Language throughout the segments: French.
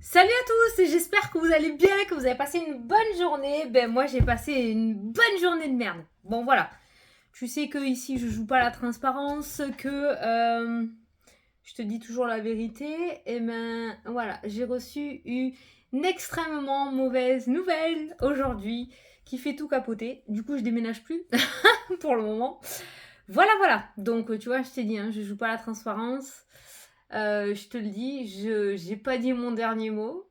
Salut à tous, j'espère que vous allez bien, que vous avez passé une bonne journée. Ben moi j'ai passé une bonne journée de merde. Bon voilà, tu sais que ici je joue pas la transparence, que je te dis toujours la vérité. Et ben voilà, j'ai reçu une extrêmement mauvaise nouvelle aujourd'hui qui fait tout capoter. Du coup je déménage plus pour le moment. Voilà. Donc tu vois, je t'ai dit, hein, je joue pas la transparence. Je te le dis, je j'ai pas dit mon dernier mot.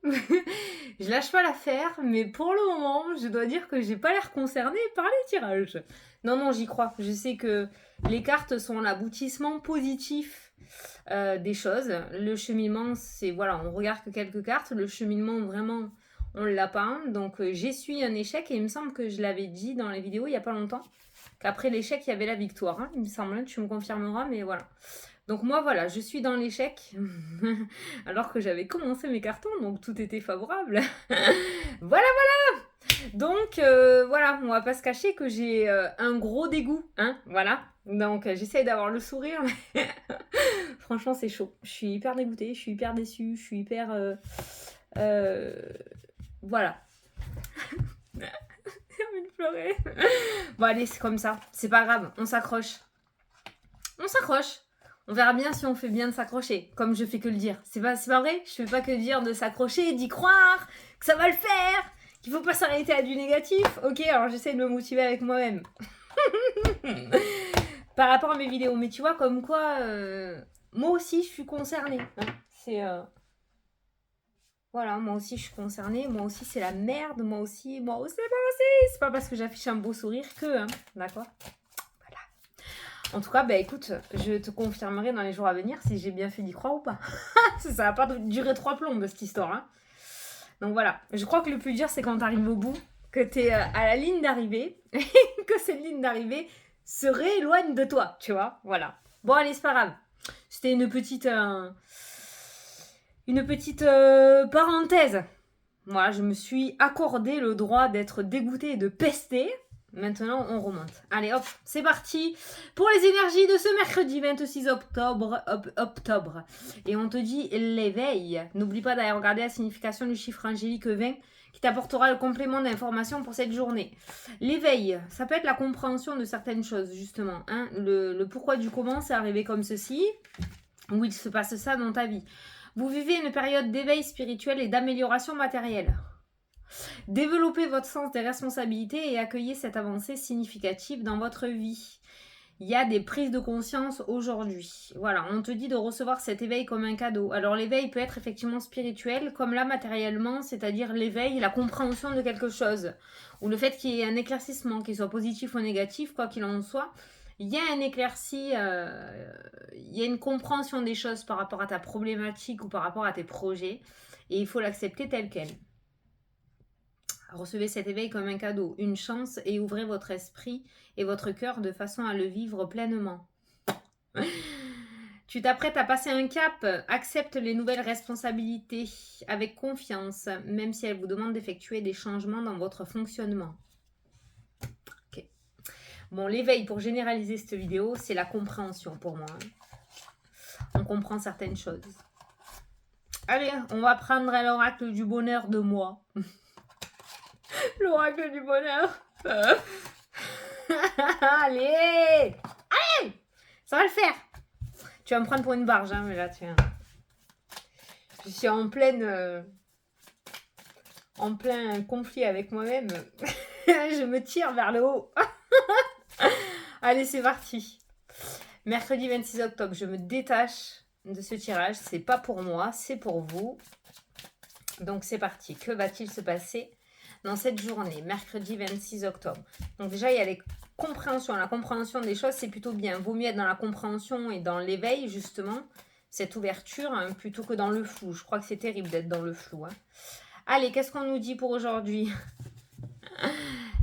Je lâche pas l'affaire, mais pour le moment, je dois dire que j'ai pas l'air concernée par les tirages. Non, j'y crois. Je sais que les cartes sont l'aboutissement positif des choses. Le cheminement, c'est voilà, on regarde que quelques cartes. Le cheminement, vraiment, on l'a pas. Donc j'essuie un échec et il me semble que je l'avais dit dans les vidéos il y a pas longtemps qu'après l'échec, il y avait la victoire. Hein, il me semble, hein, tu me confirmeras, mais voilà. Donc moi voilà, je suis dans l'échec alors que j'avais commencé mes cartons, donc tout était favorable. Voilà. Donc voilà, on va pas se cacher que j'ai un gros dégoût, hein, voilà. Donc j'essaye d'avoir le sourire, mais franchement c'est chaud. Je suis hyper dégoûtée, je suis hyper déçue, je suis hyper euh, voilà. J'ai envie de pleurer. Bon allez, c'est comme ça, c'est pas grave, on s'accroche. On s'accroche. On verra bien si on fait bien de s'accrocher, comme je fais que le dire. C'est pas vrai. Je fais pas que dire de s'accrocher, d'y croire, que ça va le faire, qu'il faut pas s'arrêter à du négatif. Ok, alors j'essaie de me motiver avec moi-même. Par rapport à mes vidéos. Mais tu vois, comme quoi, moi aussi je suis concernée. Hein. C'est... Voilà, moi aussi je suis concernée, moi aussi c'est la merde, moi aussi. C'est pas parce que j'affiche un beau sourire que, hein, d'accord. En tout cas, bah écoute, je te confirmerai dans les jours à venir si j'ai bien fait d'y croire ou pas. Ça va pas durer 3 plombes cette histoire. Hein. Donc voilà, je crois que le plus dur c'est quand t'arrives au bout, que t'es à la ligne d'arrivée, et que cette ligne d'arrivée se rééloigne de toi, tu vois. Voilà. Bon allez, c'est pas grave. C'était une petite parenthèse. Voilà, je me suis accordé le droit d'être dégoûtée et de pester. Maintenant, on remonte. Allez, hop, c'est parti pour les énergies de ce mercredi 26 octobre. Et on te dit l'éveil. N'oublie pas d'aller regarder la signification du chiffre angélique 20 qui t'apportera le complément d'information pour cette journée. L'éveil, ça peut être la compréhension de certaines choses, justement. Hein. Le pourquoi du comment, c'est arrivé comme ceci, où il se passe ça dans ta vie. Vous vivez une période d'éveil spirituel et d'amélioration matérielle. Développez votre sens des responsabilités et accueillez cette avancée significative dans votre vie. Il y a des prises de conscience aujourd'hui. Voilà, on te dit de recevoir cet éveil comme un cadeau. Alors l'éveil peut être effectivement spirituel, comme là matériellement, c'est-à-dire l'éveil, la compréhension de quelque chose. Ou le fait qu'il y ait un éclaircissement, qu'il soit positif ou négatif, quoi qu'il en soit. Il y a un éclairci, il y a une compréhension des choses par rapport à ta problématique ou par rapport à tes projets. Et il faut l'accepter tel quel. Recevez cet éveil comme un cadeau, une chance et ouvrez votre esprit et votre cœur de façon à le vivre pleinement. Tu t'apprêtes à passer un cap, accepte les nouvelles responsabilités avec confiance, même si elles vous demandent d'effectuer des changements dans votre fonctionnement. Ok. Bon, l'éveil, pour généraliser cette vidéo, c'est la compréhension pour moi. On comprend certaines choses. Allez, on va prendre l'oracle du bonheur de moi. L'oracle du bonheur. Allez, ça va le faire. Tu vas me prendre pour une barge, hein, mais là, tu je suis en plein conflit avec moi-même. Je me tire vers le haut. Allez, c'est parti. Mercredi 26 octobre, je me détache de ce tirage. C'est pas pour moi, c'est pour vous. Donc, c'est parti. Que va-t-il se passer dans cette journée, mercredi 26 octobre? Donc déjà, il y a les compréhensions. La compréhension des choses, c'est plutôt bien. Vaut mieux être dans la compréhension et dans l'éveil, justement, cette ouverture, hein, plutôt que dans le flou. Je crois que c'est terrible d'être dans le flou. Hein. Allez, qu'est-ce qu'on nous dit pour aujourd'hui?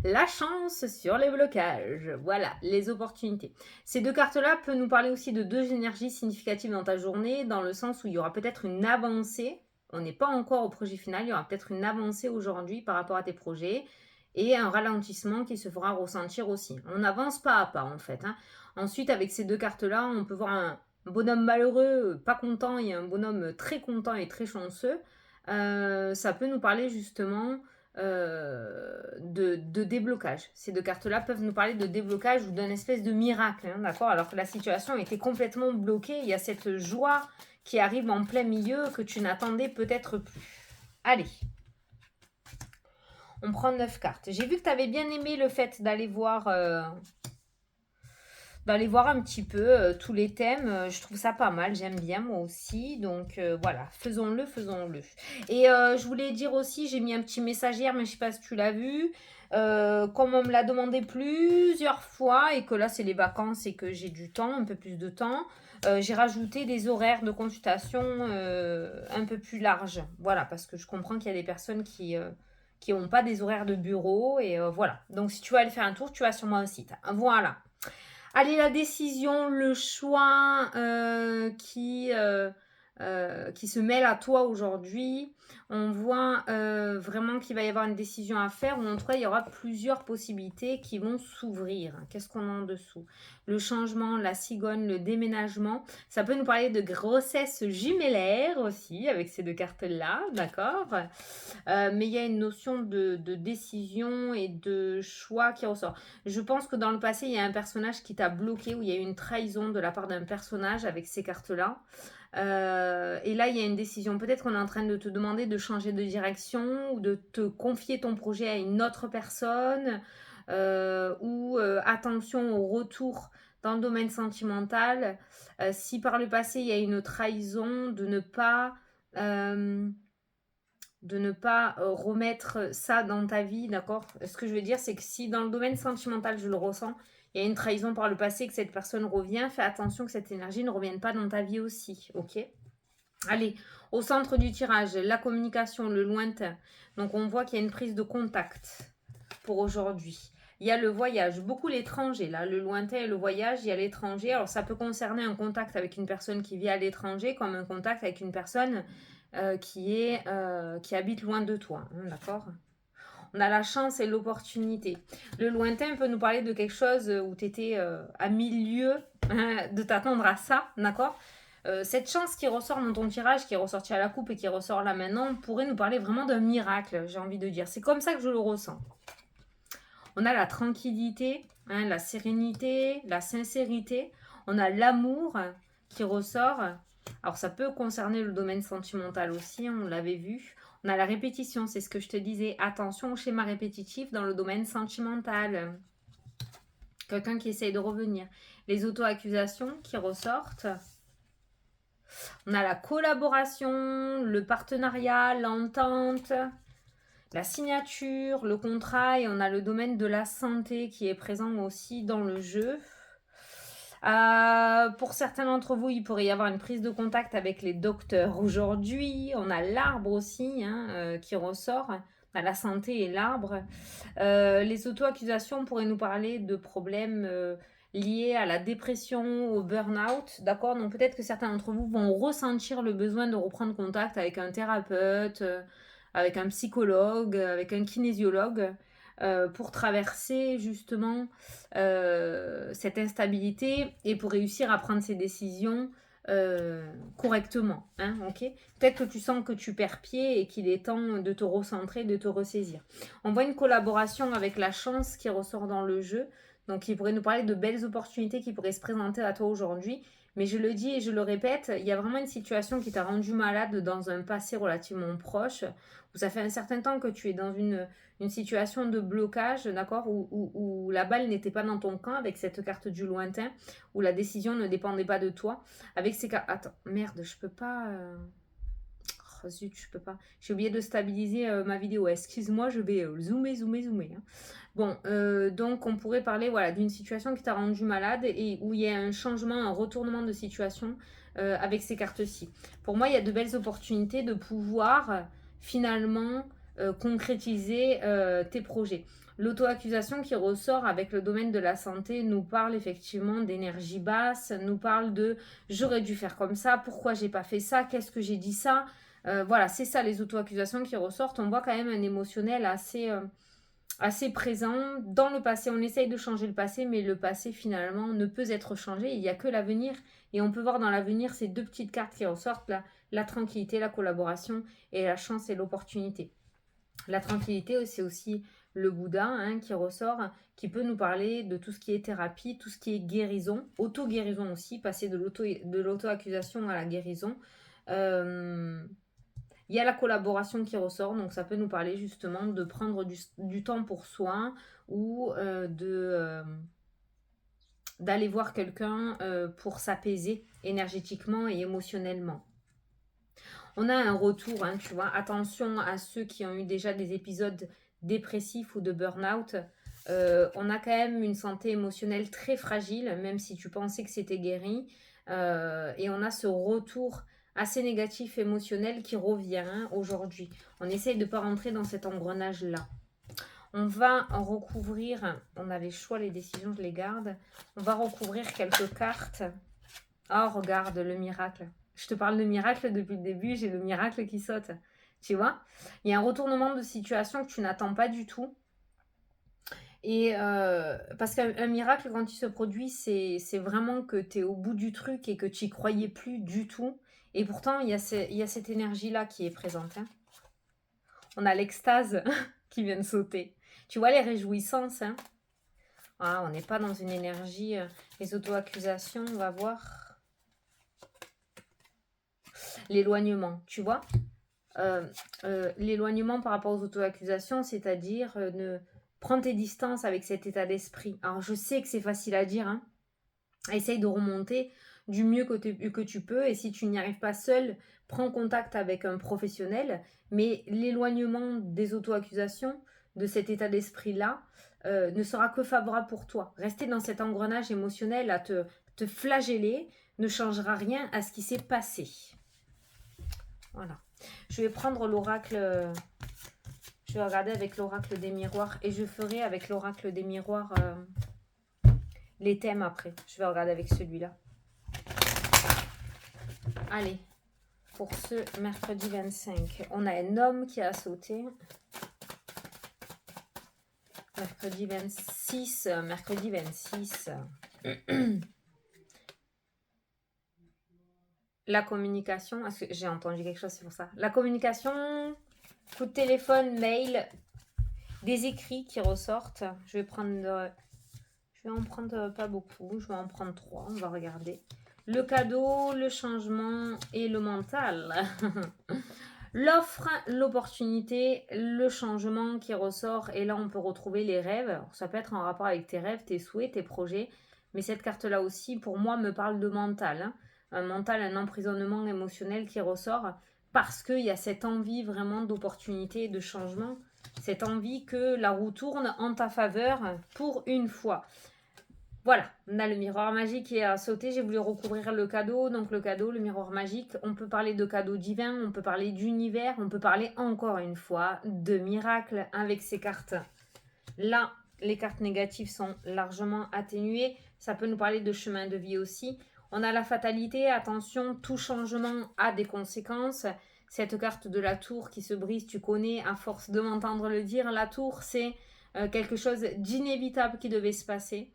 La chance sur les blocages. Voilà, les opportunités. Ces deux cartes-là peuvent nous parler aussi de deux énergies significatives dans ta journée, dans le sens où il y aura peut-être une avancée. On n'est pas encore au projet final, il y aura peut-être une avancée aujourd'hui par rapport à tes projets et un ralentissement qui se fera ressentir aussi. On avance pas à pas en fait. Hein. Ensuite, avec ces deux cartes-là, on peut voir un bonhomme malheureux, pas content, et un bonhomme très content et très chanceux. ça peut nous parler justement de déblocage. Ces deux cartes-là peuvent nous parler de déblocage ou d'un espèce de miracle, hein, d'accord? Alors que la situation était complètement bloquée, il y a cette joie qui arrive en plein milieu que tu n'attendais peut-être plus. Allez, on prend 9 cartes. J'ai vu que tu avais bien aimé le fait d'aller voir un petit peu tous les thèmes. Je trouve ça pas mal, j'aime bien moi aussi. Donc voilà, faisons-le, faisons-le. Et je voulais dire aussi, j'ai mis un petit message hier, mais je sais pas si tu l'as vu. Comme on me l'a demandé plusieurs fois et que là c'est les vacances et que j'ai du temps, un peu plus de temps, j'ai rajouté des horaires de consultation un peu plus larges. Voilà, parce que je comprends qu'il y a des personnes qui n'ont pas des horaires de bureau et voilà. Donc si tu veux aller faire un tour, tu vas sur mon site. Voilà. Allez, la décision, le choix qui se mêle à toi aujourd'hui. On voit vraiment qu'il va y avoir une décision à faire, ou en tout cas, il y aura plusieurs possibilités qui vont s'ouvrir. Qu'est-ce qu'on a en dessous? Le changement, la cigogne, le déménagement. Ça peut nous parler de grossesse jumellaire aussi, avec ces deux cartes-là, d'accord? Mais il y a une notion de décision et de choix qui ressort. Je pense que dans le passé, il y a un personnage qui t'a bloqué, où il y a eu une trahison de la part d'un personnage avec ces cartes-là. Et là, il y a une décision. Peut-être qu'on est en train de te demander de changer de direction ou de te confier ton projet à une autre personne. Ou attention au retour dans le domaine sentimental. Si par le passé, il y a une trahison, de ne pas remettre ça dans ta vie, d'accord? Ce que je veux dire, c'est que si dans le domaine sentimental, je le ressens, il y a une trahison par le passé, que cette personne revient, fais attention que cette énergie ne revienne pas dans ta vie aussi, ok? Allez, au centre du tirage, la communication, le lointain. Donc on voit qu'il y a une prise de contact pour aujourd'hui. Il y a le voyage, beaucoup l'étranger, là, le lointain et le voyage, il y a l'étranger. Alors ça peut concerner un contact avec une personne qui vit à l'étranger, comme un contact avec une personne qui habite loin de toi, hein, d'accord? On a la chance et l'opportunité. Le lointain peut nous parler de quelque chose où tu étais à 1000 lieues de t'attendre à ça, d'accord? Cette chance qui ressort dans ton tirage, qui est ressorti à la coupe et qui ressort là maintenant, pourrait nous parler vraiment d'un miracle, j'ai envie de dire. C'est comme ça que je le ressens. On a la tranquillité, hein, la sérénité, la sincérité. On a l'amour qui ressort. Alors ça peut concerner le domaine sentimental aussi, on l'avait vu. On a la répétition, c'est ce que je te disais. Attention au schéma répétitif dans le domaine sentimental. Quelqu'un qui essaye de revenir. Les auto-accusations qui ressortent. On a la collaboration, le partenariat, l'entente, la signature, le contrat, et on a le domaine de la santé qui est présent aussi dans le jeu. Pour certains d'entre vous, il pourrait y avoir une prise de contact avec les docteurs aujourd'hui. On a l'arbre aussi qui ressort. On a la santé et l'arbre. Les auto-accusations pourraient nous parler de problèmes liés à la dépression, au burn-out. D'accord? Donc peut-être que certains d'entre vous vont ressentir le besoin de reprendre contact avec un thérapeute, avec un psychologue, avec un kinésiologue. Pour traverser justement cette instabilité et pour réussir à prendre ses décisions correctement. Hein, okay? Peut-être que tu sens que tu perds pied et qu'il est temps de te recentrer, de te ressaisir. On voit une collaboration avec la chance qui ressort dans le jeu. Donc, il pourrait nous parler de belles opportunités qui pourraient se présenter à toi aujourd'hui. Mais je le dis et je le répète, il y a vraiment une situation qui t'a rendu malade dans un passé relativement proche, où ça fait un certain temps que tu es dans une situation de blocage, d'accord, où la balle n'était pas dans ton camp avec cette carte du lointain, où la décision ne dépendait pas de toi. Avec ces cartes... Attends, merde, je peux pas... Oh, zut, je peux pas. J'ai oublié de stabiliser ma vidéo. Excuse-moi, je vais zoomer. Hein. Bon, donc on pourrait parler voilà, d'une situation qui t'a rendu malade et où il y a un changement, un retournement de situation avec ces cartes-ci. Pour moi, il y a de belles opportunités de pouvoir finalement concrétiser tes projets. L'auto-accusation qui ressort avec le domaine de la santé nous parle effectivement d'énergie basse, nous parle de j'aurais dû faire comme ça, pourquoi j'ai pas fait ça, qu'est-ce que j'ai dit ça. Voilà, c'est ça les auto-accusations qui ressortent. On voit quand même un émotionnel assez présent. Dans le passé, on essaye de changer le passé, mais le passé finalement ne peut être changé. Il n'y a que l'avenir. Et on peut voir dans l'avenir ces deux petites cartes qui ressortent là. la tranquillité, la collaboration et la chance et l'opportunité. La tranquillité, c'est aussi le Bouddha hein, qui ressort, qui peut nous parler de tout ce qui est thérapie, tout ce qui est guérison, auto-guérison aussi, passer de l'auto-accusation à la guérison. Il y a la collaboration qui ressort, donc ça peut nous parler justement de prendre du temps pour soi ou d'aller voir quelqu'un pour s'apaiser énergétiquement et émotionnellement. On a un retour, hein, tu vois. Attention à ceux qui ont eu déjà des épisodes dépressifs ou de burn-out. On a quand même une santé émotionnelle très fragile, même si tu pensais que c'était guéri. Et on a ce retour assez négatif émotionnel qui revient hein, aujourd'hui. On essaye de ne pas rentrer dans cet engrenage-là. On va en recouvrir, on a les choix, les décisions, je les garde. On va recouvrir quelques cartes. Oh, regarde le miracle. Je te parle de miracle depuis le début, j'ai le miracle qui saute. Tu vois, il y a un retournement de situation que tu n'attends pas du tout. Et parce qu'un miracle, quand il se produit, c'est vraiment que tu es au bout du truc et que tu n'y croyais plus du tout. Et pourtant, il y a cette énergie-là qui est présente. Hein. On a l'extase qui vient de sauter. Tu vois les réjouissances. Hein. Ah, on n'est pas dans une énergie. Les auto-accusations, on va voir. L'éloignement, tu vois. L'éloignement par rapport aux auto-accusations, c'est-à-dire prendre tes distances avec cet état d'esprit. Alors, je sais que c'est facile à dire. Hein. Essaye de remonter du mieux que tu peux. Et si tu n'y arrives pas seul, prends contact avec un professionnel. Mais l'éloignement des auto-accusations, de cet état d'esprit-là, ne sera que favorable pour toi. Rester dans cet engrenage émotionnel à te flageller ne changera rien à ce qui s'est passé. Voilà. Je vais prendre l'oracle, je vais regarder avec l'oracle des miroirs et je ferai avec l'oracle des miroirs les thèmes après. Je vais regarder avec celui-là. Allez, pour ce mercredi 25, on a un homme qui a sauté. Mercredi 26, mercredi 26. La communication, est-ce que j'ai entendu quelque chose, c'est pour ça. La communication, coup de téléphone, mail, des écrits qui ressortent. Je vais en prendre pas beaucoup, je vais en prendre 3, on va regarder. Le cadeau, le changement et le mental. L'offre, l'opportunité, le changement qui ressort. Et là, on peut retrouver les rêves. Ça peut être en rapport avec tes rêves, tes souhaits, tes projets. Mais cette carte-là aussi, pour moi, me parle de mental. Hein. Un mental, un emprisonnement émotionnel qui ressort parce qu'il y a cette envie vraiment d'opportunité et de changement. Cette envie que la roue tourne en ta faveur pour une fois. Voilà, on a le miroir magique qui a sauté. J'ai voulu recouvrir le cadeau. Donc le cadeau, le miroir magique, on peut parler de cadeau divin, on peut parler d'univers, on peut parler encore une fois de miracle avec ces cartes. Là, les cartes négatives sont largement atténuées. Ça peut nous parler de chemin de vie aussi. On a la fatalité, attention, tout changement a des conséquences. Cette carte de la tour qui se brise, tu connais, à force de m'entendre le dire, la tour, c'est quelque chose d'inévitable qui devait se passer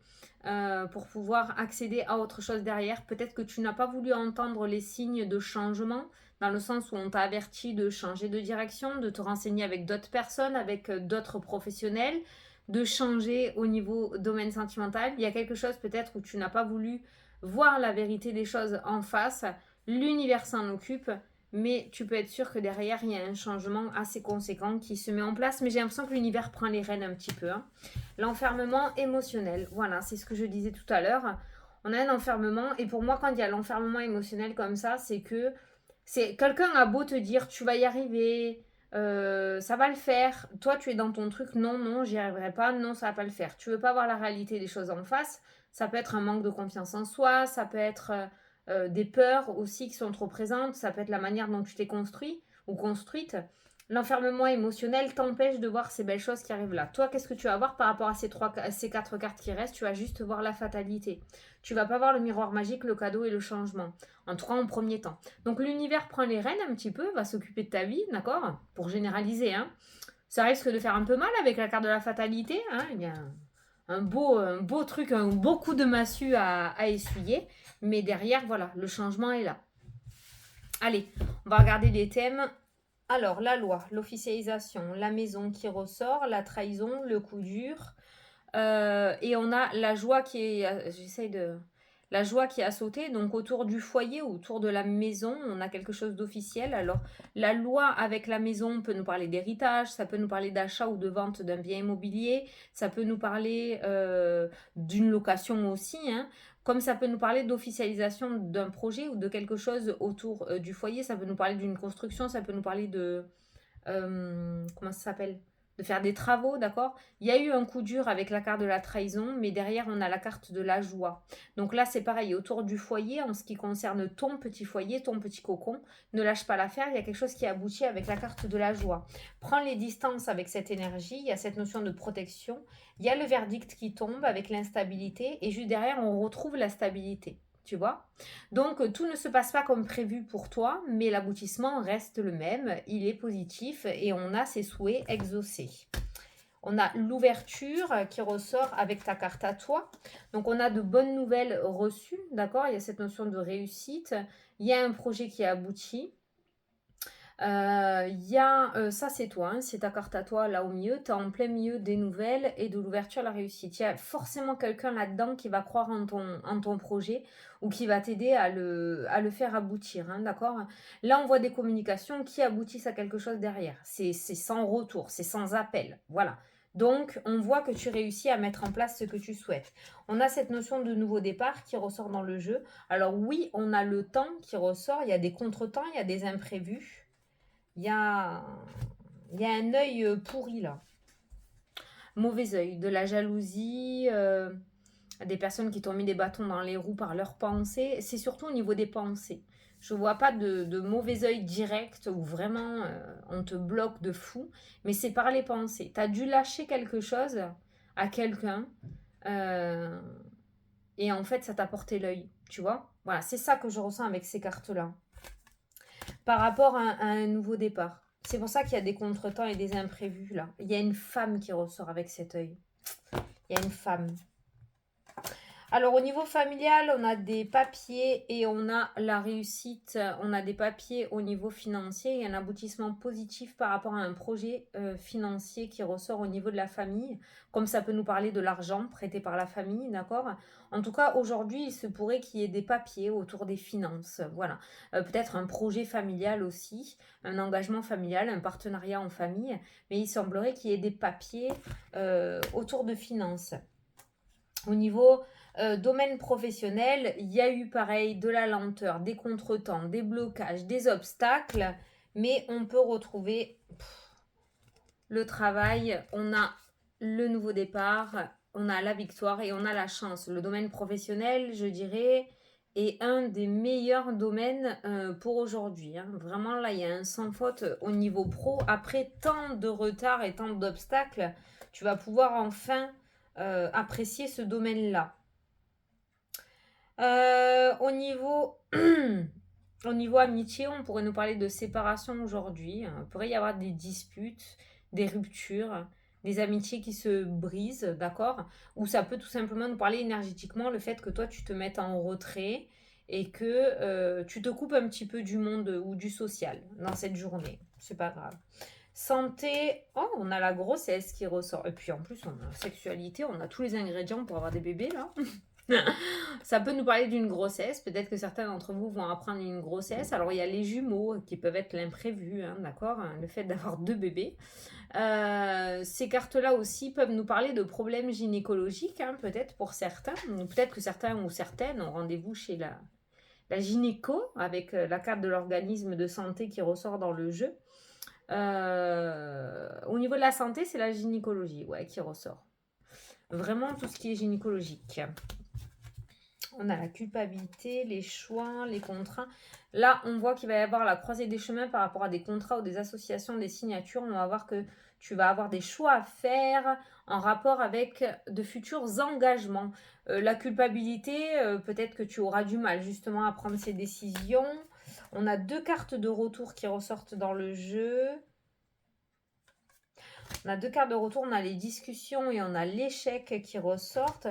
pour pouvoir accéder à autre chose derrière. Peut-être que tu n'as pas voulu entendre les signes de changement, dans le sens où on t'a averti de changer de direction, de te renseigner avec d'autres personnes, avec d'autres professionnels, de changer au niveau domaine sentimental. Il y a quelque chose peut-être où tu n'as pas voulu voir la vérité des choses en face. L'univers s'en occupe, mais tu peux être sûr que derrière, il y a un changement assez conséquent qui se met en place. Mais j'ai l'impression que l'univers prend les rênes un petit peu. Hein. L'enfermement émotionnel, voilà, c'est ce que je disais tout à l'heure. On a un enfermement, et pour moi, quand il y a l'enfermement émotionnel comme ça, c'est que quelqu'un a beau te dire, tu vas y arriver, ça va le faire. Toi, tu es dans ton truc, non, j'y arriverai pas, non, ça va pas le faire. Tu veux pas voir la réalité des choses en face. Ça peut être un manque de confiance en soi, ça peut être des peurs aussi qui sont trop présentes, ça peut être la manière dont tu t'es construit ou construite. L'enfermement émotionnel t'empêche de voir ces belles choses qui arrivent là. Toi, qu'est-ce que tu vas voir par rapport à ces 4 cartes qui restent? Tu vas juste voir la fatalité. Tu vas pas voir le miroir magique, le cadeau et le changement. En tout cas, en premier temps. Donc, l'univers prend les rênes un petit peu, va s'occuper de ta vie, d'accord? Pour généraliser, hein. Ça risque de faire un peu mal avec la carte de la fatalité, hein. Il y a un beau truc, un beau coup de massue à essuyer. Mais derrière, voilà, le changement est là. Allez, on va regarder les thèmes. Alors, la loi, l'officialisation, la maison qui ressort, la trahison, le coup dur. Et on a la joie qui est... J'essaye de... La joie qui a sauté, donc autour du foyer, autour de la maison, on a quelque chose d'officiel. Alors, la loi avec la maison peut nous parler d'héritage, ça peut nous parler d'achat ou de vente d'un bien immobilier, ça peut nous parler d'une location aussi, hein, comme ça peut nous parler d'officialisation d'un projet ou de quelque chose autour du foyer, ça peut nous parler d'une construction, ça peut nous parler de comment ça s'appelle, de faire des travaux, d'accord. Il y a eu un coup dur avec la carte de la trahison, mais derrière, on a la carte de la joie. Donc là, c'est pareil, autour du foyer, en ce qui concerne ton petit foyer, ton petit cocon, ne lâche pas l'affaire, il y a quelque chose qui aboutit avec la carte de la joie. Prends les distances avec cette énergie, il y a cette notion de protection, il y a le verdict qui tombe avec l'instabilité, et juste derrière, on retrouve la stabilité. Tu vois? Donc, tout ne se passe pas comme prévu pour toi, mais l'aboutissement reste le même, il est positif et on a ses souhaits exaucés. On a l'ouverture qui ressort avec ta carte à toi. Donc, on a de bonnes nouvelles reçues, d'accord? Il y a cette notion de réussite. Il y a un projet qui a abouti. Il y a, ça c'est toi, hein, c'est ta carte à toi là au milieu, tu es en plein milieu des nouvelles et de l'ouverture à la réussite. Il y a forcément quelqu'un là-dedans qui va croire en ton projet ou qui va t'aider à le faire aboutir, hein, d'accord? Là, on voit des communications qui aboutissent à quelque chose derrière. C'est sans retour, c'est sans appel, voilà. Donc, on voit que tu réussis à mettre en place ce que tu souhaites. On a cette notion de nouveau départ qui ressort dans le jeu. Alors oui, on a le temps qui ressort, il y a des contretemps, il y a des imprévus. Il y a, il y a un œil pourri là. Mauvais œil, de la jalousie, des personnes qui t'ont mis des bâtons dans les roues par leurs pensées. C'est surtout au niveau des pensées. Je vois pas de mauvais œil direct où vraiment on te bloque de fou, mais c'est par les pensées. Tu as dû lâcher quelque chose à quelqu'un euh, et en fait ça t'a porté l'œil, tu vois. Voilà, c'est ça que je ressens avec ces cartes-là par rapport à un nouveau départ. C'est pour ça qu'il y a des contretemps et des imprévus là. Il y a une femme qui ressort avec cet œil. Il y a une femme. Alors au niveau familial, on a des papiers et on a la réussite. On a des papiers au niveau financier et un aboutissement positif par rapport à un projet financier qui ressort au niveau de la famille. Comme ça peut nous parler de l'argent prêté par la famille, d'accord? En tout cas, aujourd'hui, il se pourrait qu'il y ait des papiers autour des finances. Voilà. Peut-être un projet familial aussi, un engagement familial, un partenariat en famille. Mais il semblerait qu'il y ait des papiers autour de finances. Au niveau domaine professionnel, il y a eu pareil de la lenteur, des contretemps, des blocages, des obstacles, mais on peut retrouver le travail, on a le nouveau départ, on a la victoire et on a la chance. Le domaine professionnel, je dirais, est un des meilleurs domaines pour aujourd'hui, hein. Vraiment, là, il y a un sans faute au niveau pro. Après tant de retard et tant d'obstacles, tu vas pouvoir enfin apprécier ce domaine-là. Au niveau... Au niveau amitié, on pourrait nous parler de séparation aujourd'hui. Il pourrait y avoir des disputes, des ruptures, des amitiés qui se brisent, d'accord? Ou ça peut tout simplement nous parler énergétiquement, le fait que toi, tu te mettes en retrait et que tu te coupes un petit peu du monde ou du social dans cette journée. C'est pas grave. Santé, oh, on a la grossesse qui ressort. Et puis en plus, on a la sexualité, on a tous les ingrédients pour avoir des bébés là. Ça peut nous parler d'une grossesse. Peut-être que certains d'entre vous vont apprendre une grossesse. Alors, il y a les jumeaux qui peuvent être l'imprévu, hein, d'accord, hein, le fait d'avoir deux bébés. Ces cartes-là aussi peuvent nous parler de problèmes gynécologiques, hein, peut-être pour certains. Peut-être que certains ou certaines ont rendez-vous chez la gynéco avec la carte de l'organisme de santé qui ressort dans le jeu. Au niveau de la santé, c'est la gynécologie, ouais, qui ressort. Vraiment tout ce qui est gynécologique. On a la culpabilité, les choix, les contrats. Là, on voit qu'il va y avoir la croisée des chemins par rapport à des contrats ou des associations, des signatures. On va voir que tu vas avoir des choix à faire en rapport avec de futurs engagements. La culpabilité, peut-être que tu auras du mal justement à prendre ces décisions. On a deux cartes de retour qui ressortent dans le jeu. On a 2 cartes de retour, on a les discussions et on a l'échec qui ressortent.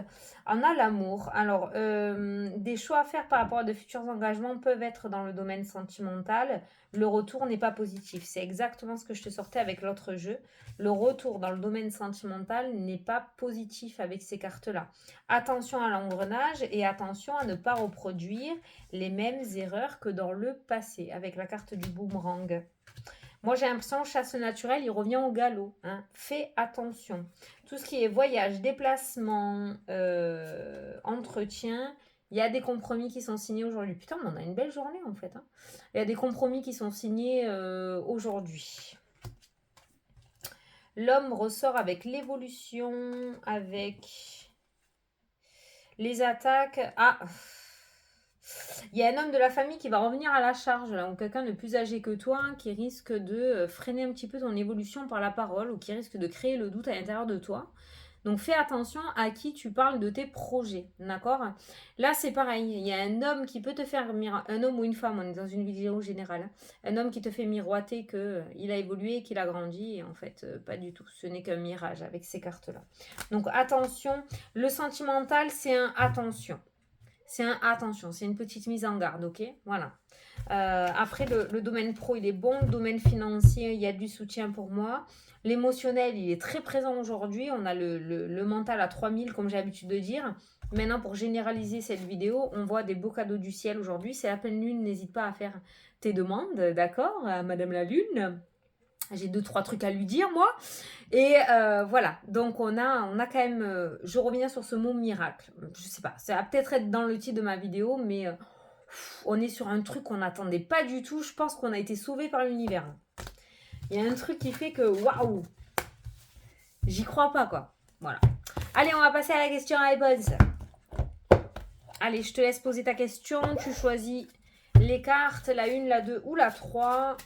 On a l'amour. Alors, des choix à faire par rapport à de futurs engagements peuvent être dans le domaine sentimental. Le retour n'est pas positif. C'est exactement ce que je te sortais avec l'autre jeu. Le retour dans le domaine sentimental n'est pas positif avec ces cartes-là. Attention à l'engrenage et attention à ne pas reproduire les mêmes erreurs que dans le passé avec la carte du boomerang. Moi, j'ai l'impression, chasse naturelle, il revient au galop. Hein. Fais attention. Tout ce qui est voyage, déplacement, entretien, il y a des compromis qui sont signés aujourd'hui. Putain, mais on a une belle journée, en fait. Hein. Il y a des compromis qui sont signés aujourd'hui. L'homme ressort avec l'évolution, avec les attaques. Ah, il y a un homme de la famille qui va revenir à la charge, là, ou quelqu'un de plus âgé que toi, hein, qui risque de freiner un petit peu ton évolution par la parole, ou qui risque de créer le doute à l'intérieur de toi. Donc fais attention à qui tu parles de tes projets, d'accord? Là c'est pareil, il y a un homme qui peut te faire un homme ou une femme, on est dans une vidéo générale, hein, un homme qui te fait miroiter qu'il a évolué, qu'il a grandi, et en fait pas du tout, ce n'est qu'un mirage avec ces cartes-là. Donc attention, le sentimental c'est un attention. C'est un attention, c'est une petite mise en garde, ok? Voilà. Après, le domaine pro, il est bon. Le domaine financier, il y a du soutien pour moi. L'émotionnel, il est très présent aujourd'hui. On a le mental à 3000, comme j'ai l'habitude de dire. Maintenant, pour généraliser cette vidéo, on voit des beaux cadeaux du ciel aujourd'hui. C'est la pleine lune, n'hésite pas à faire tes demandes, d'accord, à Madame la Lune. J'ai 2-3 trucs à lui dire, moi. Et voilà, donc on a quand même... je reviens sur ce mot miracle. Je sais pas, ça va peut-être être dans le titre de ma vidéo, mais on est sur un truc qu'on n'attendait pas du tout. Je pense qu'on a été sauvé par l'univers. Il y a un truc qui fait que, waouh, j'y crois pas, quoi. Voilà. Allez, on va passer à la question iPods. Allez, je te laisse poser ta question. Tu choisis les cartes, la 1, la 2 ou la 3.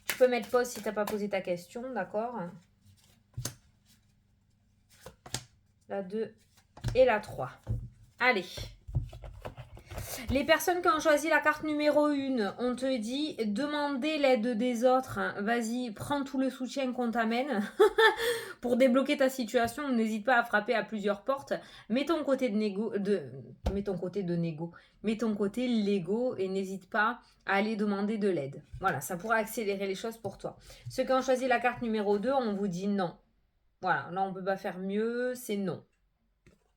Tu peux mettre pause si tu n'as pas posé ta question, d'accord? La 2 et la 3. Allez. Les personnes qui ont choisi la carte numéro 1, on te dit demandez l'aide des autres. Hein. Vas-y, prends tout le soutien qu'on t'amène. Pour débloquer ta situation, n'hésite pas à frapper à plusieurs portes. Mets ton côté mets ton côté Lego et n'hésite pas à aller demander de l'aide. Voilà, ça pourra accélérer les choses pour toi. Ceux qui ont choisi la carte numéro 2, on vous dit non. Voilà, là on ne peut pas faire mieux, c'est non.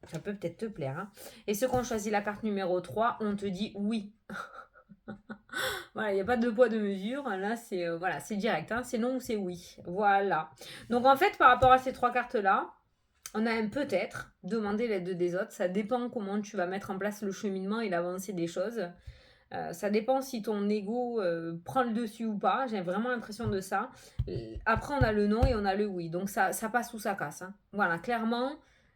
Ça peut peut-être te plaire. Hein. Et ceux qui ont choisi la carte numéro 3, on te dit oui. Voilà, il n'y a pas de poids de mesure. Là, c'est voilà, c'est direct. Hein. C'est non ou c'est oui. Voilà. Donc, en fait, par rapport à ces 3 cartes-là, on a un peut-être demandé l'aide des autres. Ça dépend comment tu vas mettre en place le cheminement et l'avancée des choses. Ça dépend si ton ego prend le dessus ou pas. J'ai vraiment l'impression de ça. Après, on a le non et on a le oui. Donc, ça passe ou ça casse. Hein. Voilà, clairement...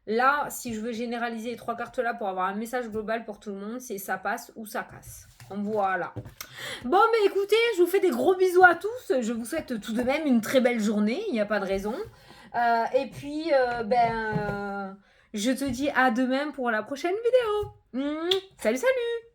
Là, si je veux généraliser les 3 cartes-là pour avoir un message global pour tout le monde, c'est ça passe ou ça casse. Voilà. Bon, mais écoutez, je vous fais des gros bisous à tous. Je vous souhaite tout de même une très belle journée. Il n'y a pas de raison. Et puis, je te dis à demain pour la prochaine vidéo. Salut, salut!